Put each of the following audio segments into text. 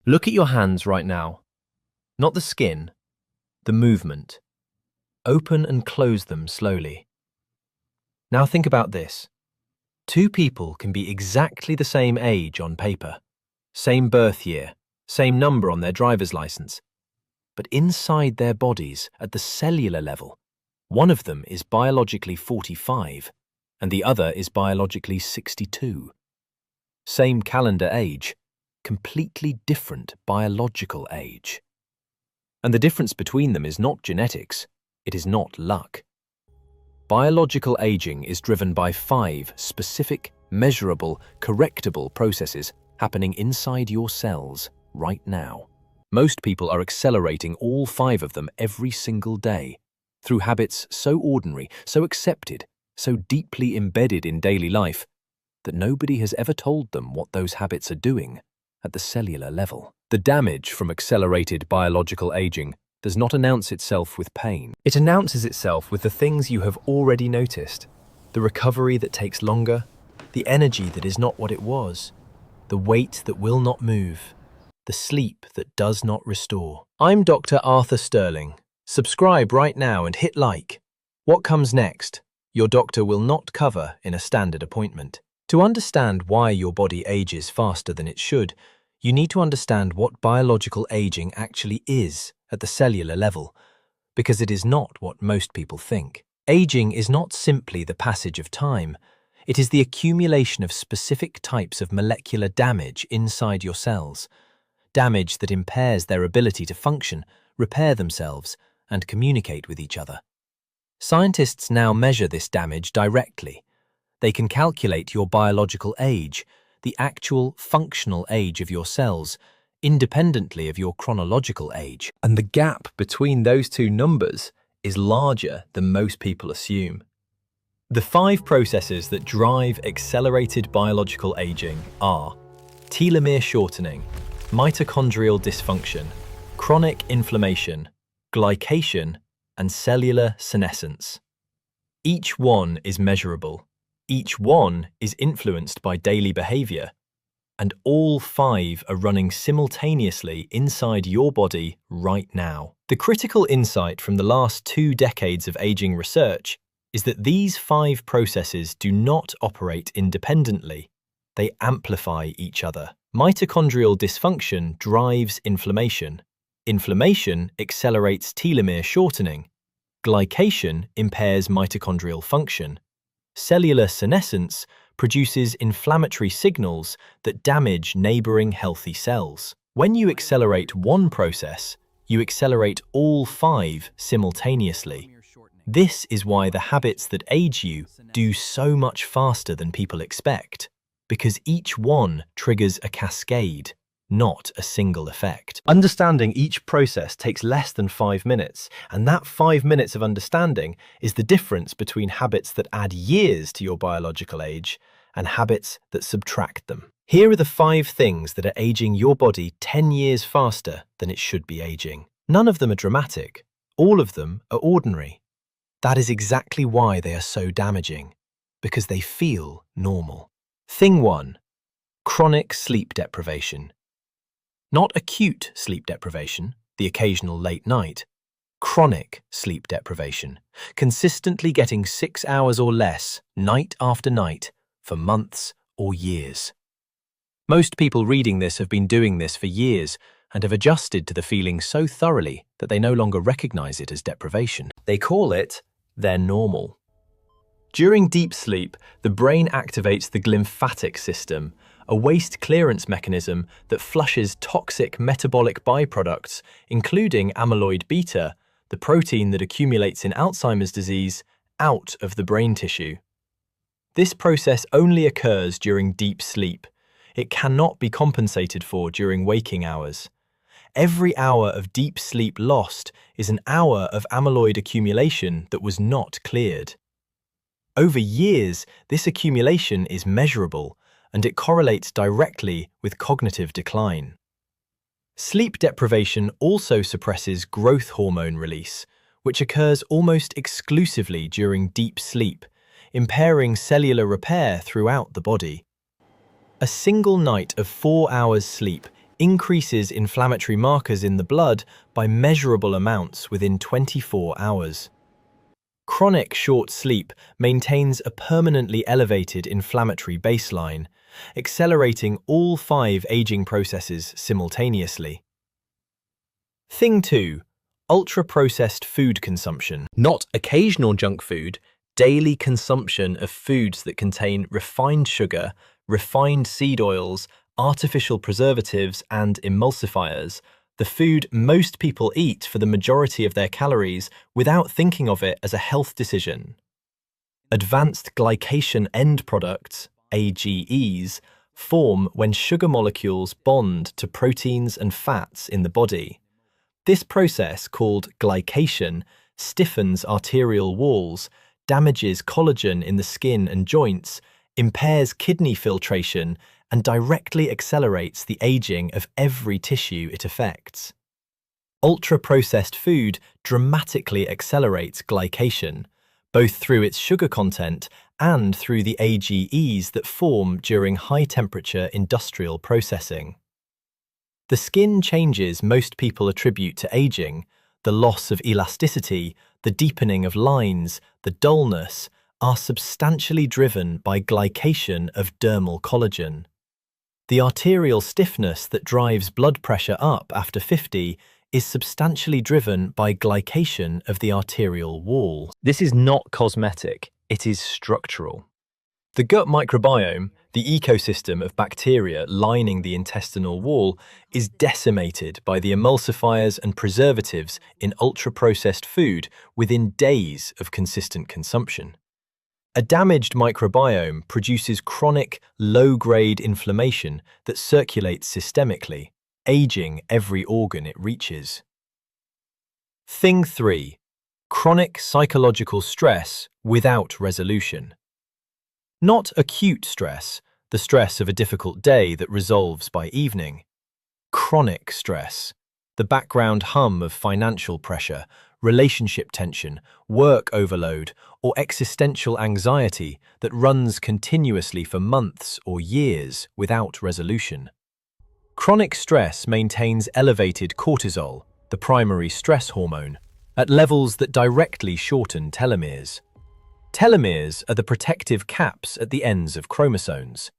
Look at your hands right now. Not the skin, the movement. Open and close them slowly. Now think about this. Two people can be exactly the same age on paper, same birth year, same number on their driver's license. But inside their bodies, at the cellular level, one of them is biologically 45 and the other is biologically 62. Same calendar age, completely different biological age. And the difference between them is not genetics, it is not luck. Biological aging is driven by 5 specific, measurable, correctable processes happening inside your cells right now. Most people are accelerating all 5 of them every single day through habits so ordinary, so accepted, so deeply embedded in daily life that nobody has ever told them what those habits are doing at the cellular level. The damage from accelerated biological aging does not announce itself with pain. It announces itself with the things you have already noticed. The recovery that takes longer, the energy that is not what it was, the weight that will not move, the sleep that does not restore. I'm Dr. Arthur Sterling. Subscribe right now and hit like. What comes next? Your doctor will not cover in a standard appointment. To understand why your body ages faster than it should, you need to understand what biological aging actually is at the cellular level, because it is not what most people think. Aging is not simply the passage of time. It is the accumulation of specific types of molecular damage inside your cells, damage that impairs their ability to function, repair themselves, and communicate with each other. Scientists now measure this damage directly. They can calculate your biological age, the actual functional age of your cells, independently of your chronological age. And the gap between those two numbers is larger than most people assume. The 5 processes that drive accelerated biological aging are telomere shortening, mitochondrial dysfunction, chronic inflammation, glycation, and cellular senescence. Each one is measurable. Each one is influenced by daily behavior, and all 5 are running simultaneously inside your body right now. The critical insight from the last 2 decades of aging research is that these 5 processes do not operate independently. They amplify each other. Mitochondrial dysfunction drives inflammation. Inflammation accelerates telomere shortening. Glycation impairs mitochondrial function. Cellular senescence produces inflammatory signals that damage neighboring healthy cells. When you accelerate one process, you accelerate all 5 simultaneously. This is why the habits that age you do so much faster than people expect, because each one triggers a cascade, not a single effect. Understanding each process takes less than 5 minutes, and that 5 minutes of understanding is the difference between habits that add years to your biological age and habits that subtract them. Here are the 5 things that are aging your body 10 years faster than it should be aging. None of them are dramatic. All of them are ordinary. That is exactly why they are so damaging, because they feel normal. Thing 1. Chronic sleep deprivation. Not acute sleep deprivation, the occasional late night. Chronic sleep deprivation, consistently getting 6 hours or less, night after night, for months or years. Most people reading this have been doing this for years and have adjusted to the feeling so thoroughly that they no longer recognize it as deprivation. They call it their normal. During deep sleep, the brain activates the glymphatic system, a waste clearance mechanism that flushes toxic metabolic byproducts, including amyloid beta, the protein that accumulates in Alzheimer's disease, out of the brain tissue. This process only occurs during deep sleep. It cannot be compensated for during waking hours. Every hour of deep sleep lost is an hour of amyloid accumulation that was not cleared. Over years, this accumulation is measurable, and it correlates directly with cognitive decline. Sleep deprivation also suppresses growth hormone release, which occurs almost exclusively during deep sleep, impairing cellular repair throughout the body. A single night of 4 hours sleep increases inflammatory markers in the blood by measurable amounts within 24 hours. Chronic short sleep maintains a permanently elevated inflammatory baseline, accelerating all 5 aging processes simultaneously. Thing 2. Ultra-processed food consumption. Not occasional junk food, daily consumption of foods that contain refined sugar, refined seed oils, artificial preservatives, and emulsifiers, the food most people eat for the majority of their calories without thinking of it as a health decision. Advanced glycation end products, AGEs, form when sugar molecules bond to proteins and fats in the body. This process, called glycation, stiffens arterial walls, damages collagen in the skin and joints, impairs kidney filtration, and directly accelerates the aging of every tissue it affects. Ultra-processed food dramatically accelerates glycation, both through its sugar content and through the AGEs that form during high-temperature industrial processing. The skin changes most people attribute to aging, the loss of elasticity, the deepening of lines, the dullness, are substantially driven by glycation of dermal collagen. The arterial stiffness that drives blood pressure up after 50 is substantially driven by glycation of the arterial wall. This is not cosmetic, it is structural. The gut microbiome, the ecosystem of bacteria lining the intestinal wall, is decimated by the emulsifiers and preservatives in ultra-processed food within days of consistent consumption. A damaged microbiome produces chronic, low-grade inflammation that circulates systemically, aging every organ it reaches. Thing 3. Chronic psychological stress without resolution. Not acute stress, the stress of a difficult day that resolves by evening. Chronic stress, the background hum of financial pressure, relationship tension, work overload, or existential anxiety that runs continuously for months or years without resolution. Chronic stress maintains elevated cortisol, the primary stress hormone, at levels that directly shorten telomeres. Telomeres are the protective caps at the ends of chromosomes.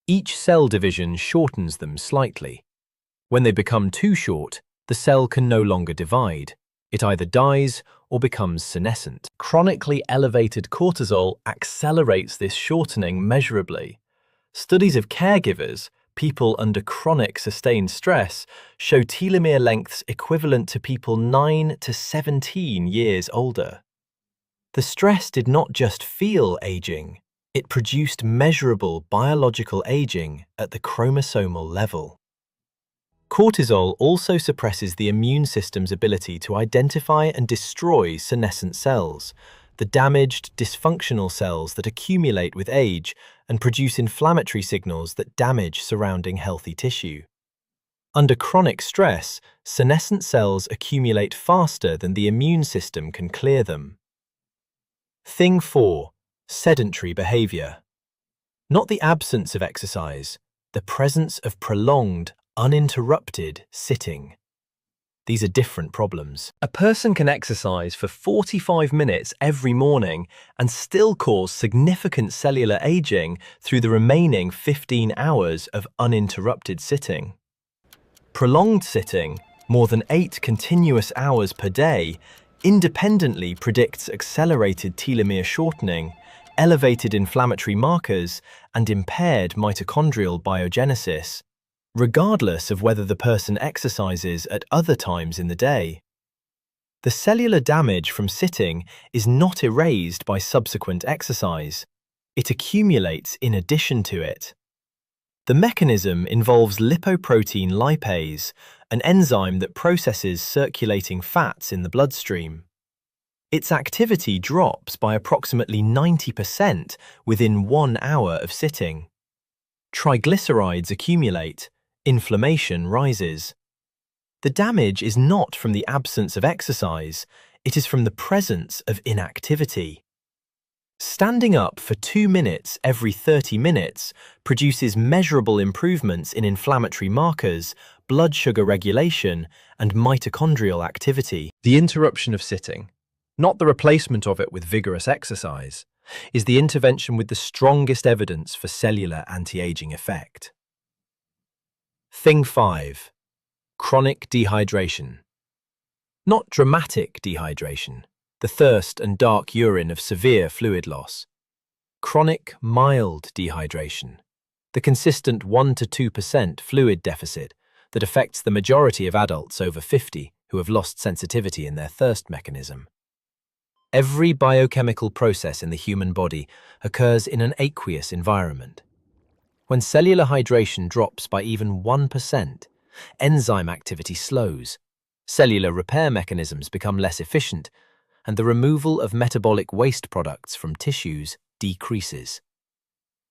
Each cell division shortens them slightly. When they become too short, the cell can no longer divide. It either dies or becomes senescent. Chronically elevated cortisol accelerates this shortening measurably. Studies of caregivers, people under chronic sustained stress, show telomere lengths equivalent to people 9 to 17 years older. The stress did not just feel aging, it produced measurable biological aging at the chromosomal level. Cortisol also suppresses the immune system's ability to identify and destroy senescent cells, the damaged, dysfunctional cells that accumulate with age and produce inflammatory signals that damage surrounding healthy tissue. Under chronic stress, senescent cells accumulate faster than the immune system can clear them. Thing 4. Sedentary behavior. Not the absence of exercise, the presence of prolonged, uninterrupted sitting. These are different problems. A person can exercise for 45 minutes every morning and still cause significant cellular aging through the remaining 15 hours of uninterrupted sitting. Prolonged sitting, more than 8 continuous hours per day, independently predicts accelerated telomere shortening, elevated inflammatory markers, and impaired mitochondrial biogenesis, regardless of whether the person exercises at other times in the day. The cellular damage from sitting is not erased by subsequent exercise. It accumulates in addition to it. The mechanism involves lipoprotein lipase, an enzyme that processes circulating fats in the bloodstream. Its activity drops by approximately 90% within 1 hour of sitting. Triglycerides accumulate, inflammation rises. The damage is not from the absence of exercise, it is from the presence of inactivity. Standing up for 2 minutes every 30 minutes produces measurable improvements in inflammatory markers, blood sugar regulation, and mitochondrial activity. The interruption of sitting, not the replacement of it with vigorous exercise, is the intervention with the strongest evidence for cellular anti-aging effect. Thing 5. Chronic dehydration. Not dramatic dehydration, the thirst and dark urine of severe fluid loss. Chronic mild dehydration, the consistent 1 to 2% fluid deficit that affects the majority of adults over 50 who have lost sensitivity in their thirst mechanism. Every biochemical process in the human body occurs in an aqueous environment. When cellular hydration drops by even 1%, enzyme activity slows, cellular repair mechanisms become less efficient, and the removal of metabolic waste products from tissues decreases.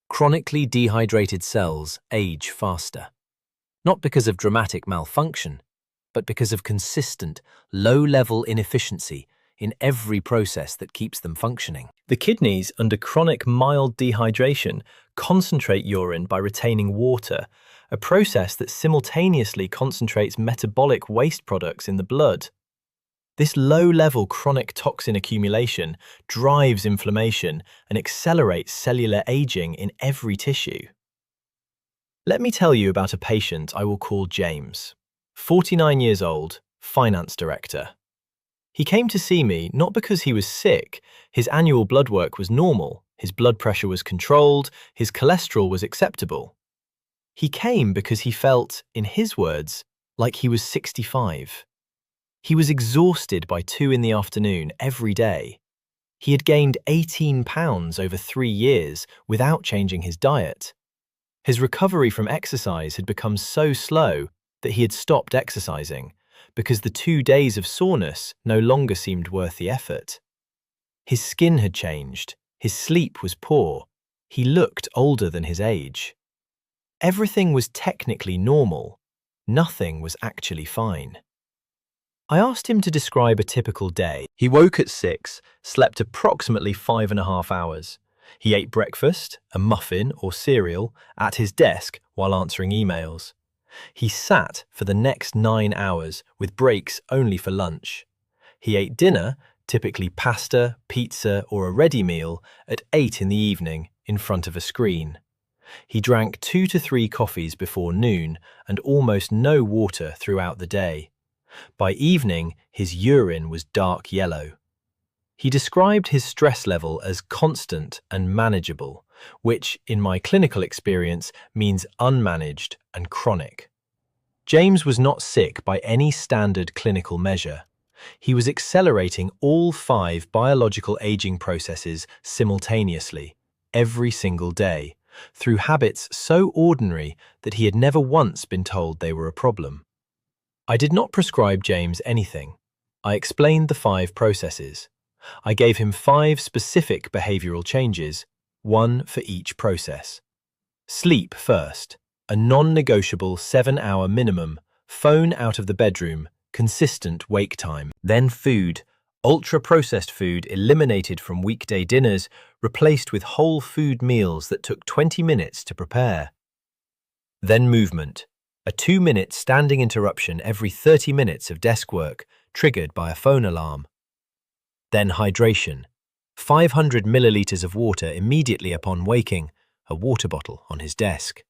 Chronically dehydrated cells age faster, not because of dramatic malfunction, but because of consistent, low-level inefficiency in every process that keeps them functioning. The kidneys, under chronic mild dehydration, concentrate urine by retaining water, a process that simultaneously concentrates metabolic waste products in the blood. This low-level chronic toxin accumulation drives inflammation and accelerates cellular aging in every tissue. Let me tell you about a patient I will call James, 49 years old, finance director. He came to see me not because he was sick. His annual blood work was normal, his blood pressure was controlled, his cholesterol was acceptable. He came because he felt, in his words, like he was 65. He was exhausted by 2 in the afternoon every day. He had gained 18 pounds over 3 years without changing his diet. His recovery from exercise had become so slow that he had stopped exercising because the 2 days of soreness no longer seemed worth the effort. His skin had changed, his sleep was poor, he looked older than his age. Everything was technically normal, nothing was actually fine. I asked him to describe a typical day. He woke at 6, slept approximately 5.5 hours. He ate breakfast, a muffin or cereal, at his desk while answering emails. He sat for the next 9 hours with breaks only for lunch. He ate dinner, typically pasta, pizza or a ready meal, at 8 in the evening in front of a screen. He drank 2 to 3 coffees before noon and almost no water throughout the day. By evening, his urine was dark yellow. He described his stress level as constant and manageable, which, in my clinical experience, means unmanaged and chronic. James was not sick by any standard clinical measure. He was accelerating all 5 biological aging processes simultaneously, every single day, through habits so ordinary that he had never once been told they were a problem. I did not prescribe James anything. I explained the 5 processes. I gave him 5 specific behavioral changes, 1 for each process. Sleep first, a non-negotiable 7-hour minimum, phone out of the bedroom, consistent wake time. Then food, ultra-processed food eliminated from weekday dinners, replaced with whole food meals that took 20 minutes to prepare. Then movement, a 2-minute standing interruption every 30 minutes of desk work, triggered by a phone alarm. Then hydration, 500 milliliters of water immediately upon waking, a water bottle on his desk.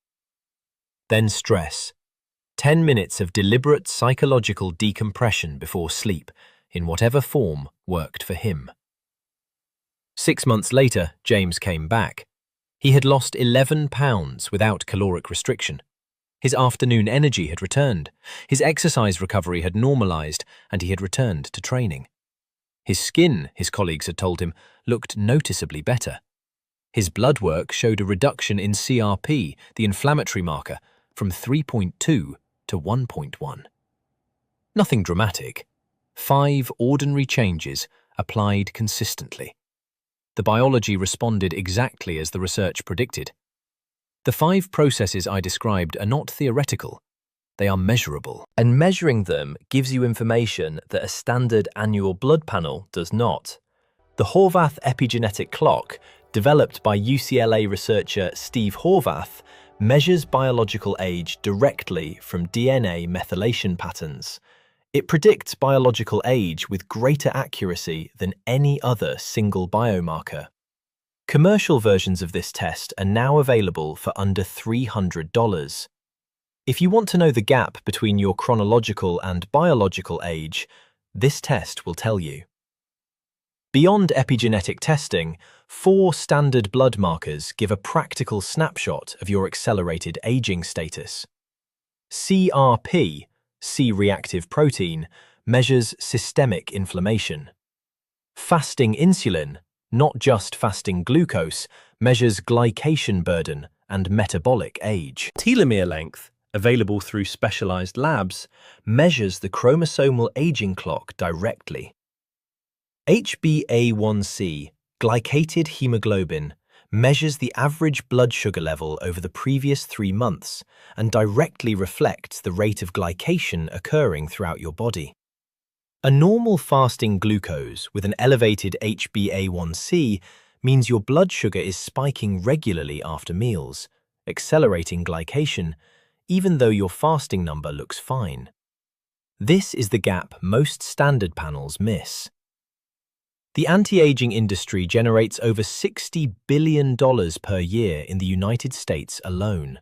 Then stress, 10 minutes of deliberate psychological decompression before sleep, in whatever form worked for him. 6 months later, James came back. He had lost 11 pounds without caloric restriction. His afternoon energy had returned, his exercise recovery had normalized, and he had returned to training. His skin, his colleagues had told him, looked noticeably better. His blood work showed a reduction in CRP, the inflammatory marker, from 3.2 to 1.1. Nothing dramatic. 5 ordinary changes applied consistently. The biology responded exactly as the research predicted. The 5 processes I described are not theoretical, they are measurable. And measuring them gives you information that a standard annual blood panel does not. The Horvath epigenetic clock, developed by UCLA researcher Steve Horvath, measures biological age directly from DNA methylation patterns. It predicts biological age with greater accuracy than any other single biomarker. Commercial versions of this test are now available for under $300. If you want to know the gap between your chronological and biological age, this test will tell you. Beyond epigenetic testing, 4 standard blood markers give a practical snapshot of your accelerated aging status. CRP, C-reactive protein, measures systemic inflammation. Fasting insulin, not just fasting glucose, measures glycation burden and metabolic age. Telomere length, available through specialized labs, measures the chromosomal aging clock directly. HbA1c, glycated hemoglobin, measures the average blood sugar level over the previous 3 months and directly reflects the rate of glycation occurring throughout your body. A normal fasting glucose with an elevated HbA1c means your blood sugar is spiking regularly after meals, accelerating glycation, even though your fasting number looks fine. This is the gap most standard panels miss. The anti-aging industry generates over $60 billion per year in the United States alone.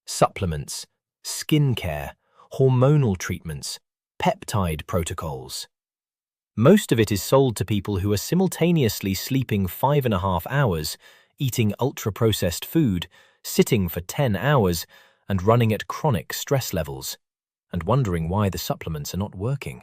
Supplements, skincare, hormonal treatments, peptide protocols. Most of it is sold to people who are simultaneously sleeping 5.5 hours, eating ultra-processed food, sitting for 10 hours, and running at chronic stress levels, and wondering why the supplements are not working.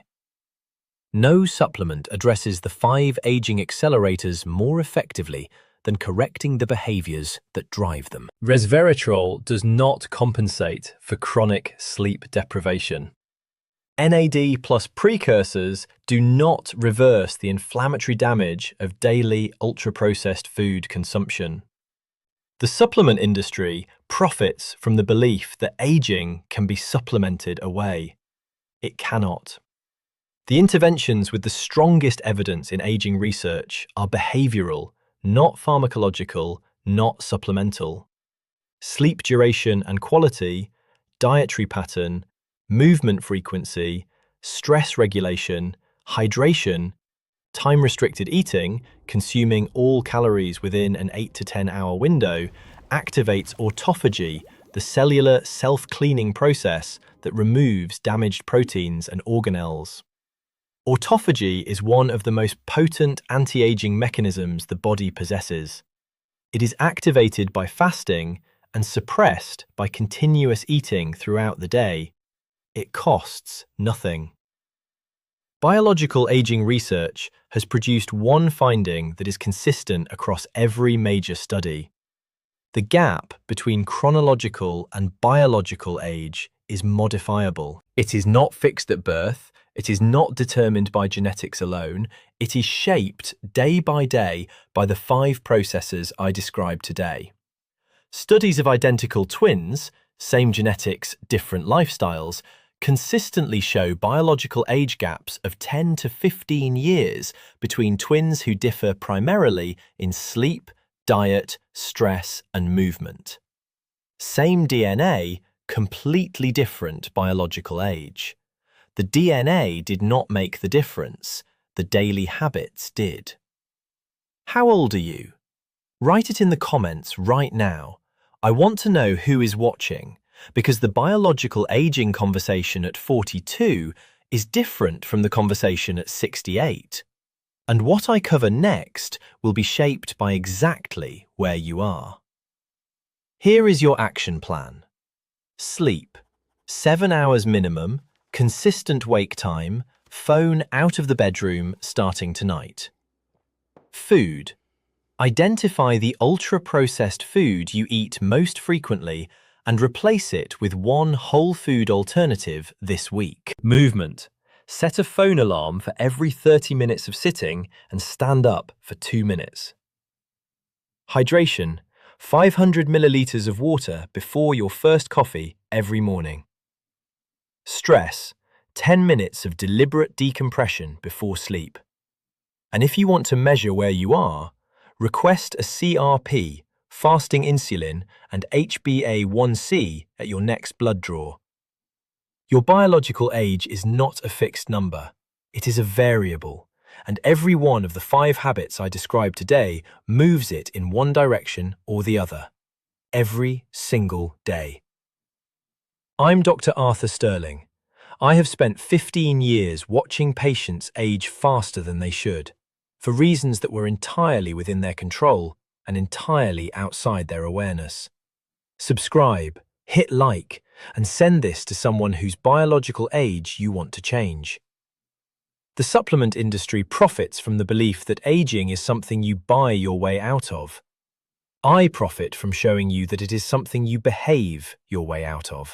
No supplement addresses the 5 aging accelerators more effectively than correcting the behaviors that drive them. Resveratrol does not compensate for chronic sleep deprivation. NAD plus precursors do not reverse the inflammatory damage of daily ultra-processed food consumption. The supplement industry profits from the belief that aging can be supplemented away. It cannot. The interventions with the strongest evidence in aging research are behavioral, not pharmacological, not supplemental. Sleep duration and quality, dietary pattern, movement frequency, stress regulation, hydration, time-restricted eating, consuming all calories within an 8 to 10 hour window, activates autophagy, the cellular self-cleaning process that removes damaged proteins and organelles. Autophagy is one of the most potent anti-aging mechanisms the body possesses. It is activated by fasting and suppressed by continuous eating throughout the day. It costs nothing. Biological aging research has produced one finding that is consistent across every major study. The gap between chronological and biological age is modifiable. It is not fixed at birth. It is not determined by genetics alone. It is shaped day by day by the 5 processes I described today. Studies of identical twins, same genetics, different lifestyles, consistently show biological age gaps of 10 to 15 years between twins who differ primarily in sleep, diet, stress, and movement. Same DNA, completely different biological age. The DNA did not make the difference, the daily habits did. How old are you? Write it in the comments right now. I want to know who is watching, because the biological aging conversation at 42 is different from the conversation at 68. And what I cover next will be shaped by exactly where you are. Here is your action plan. Sleep, 7 hours minimum, consistent wake time, phone out of the bedroom starting tonight. Food. Identify the ultra-processed food you eat most frequently and replace it with one whole food alternative this week. Movement. Set a phone alarm for every 30 minutes of sitting and stand up for 2 minutes. Hydration. 500 milliliters of water before your first coffee every morning. Stress. 10 minutes of deliberate decompression before sleep. And if you want to measure where you are, request a CRP, fasting insulin, and HbA1c at your next blood draw. Your biological age is not a fixed number. It is a variable, and every one of the 5 habits I described today moves it in one direction or the other, every single day. I'm Dr. Arthur Sterling. I have spent 15 years watching patients age faster than they should, for reasons that were entirely within their control and entirely outside their awareness. Subscribe, hit like, and send this to someone whose biological age you want to change. The supplement industry profits from the belief that aging is something you buy your way out of. I profit from showing you that it is something you behave your way out of.